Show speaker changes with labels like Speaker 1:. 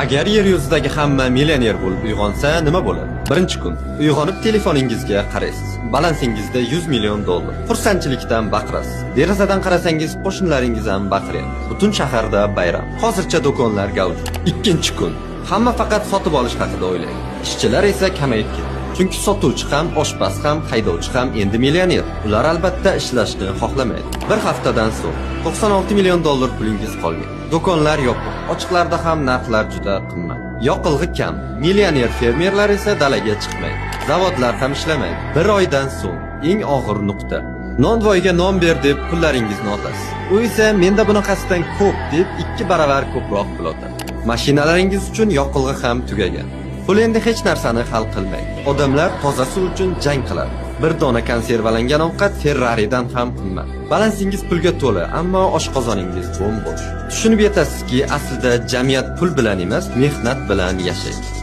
Speaker 1: Agar yer yuzidagi hamma millioner bo'lib uyg'onsa, nima bo'ladi? Birinchi kun uyg'onib telefoningizga qaraysiz. Balansingizda 100 million dollar. Xursandchilikdan baqirasiz. Derazadan qarasangiz, qo'shnilaringiz ham baqiryapti. Butun shaharda bayram. Hozircha do'konlar gavjum. Ikkinchi kun hamma faqat sotib olish haqida o'ylaydi. Ishchilar esa kamayib ketdi. Chunki sotuvchi ham, oshpaz ham, haydovchi ham endi millioner. Ular albatta ishlashni xohlamaydi. Bir haftadan so'ng 96 million dollar pulingiz qolgan. Do'konlar yopiq, ochiqlarda ham narxlar juda qimmat. Yoqilg'i kam, millioner fermerlar esa dalaga chiqmaydi. Zavodlar ham ishlamaydi. Bir oydan so'ng eng og'ir nuqta. Nonvoyga non ber deb pullaringizni olasiz. U esa menda bunaqasidan ko'p deb 2 baravar ko'proq pul otadi. Mashinalaringiz uchun yoqilg'i ham tugagan. Pul endi hech narsani hal qilmaydi. Odamlar toza suv uchun jang qiladi. Bir dona konservalangan ovqat Ferrari'dan ham qimmat. Balansingiz pulga to'la, ammo oshqozoningiz bo'm-bo'sh. Tushunib yetasizki, aslida jamiyat pul bilan emas, mehnat bilan yashaydi.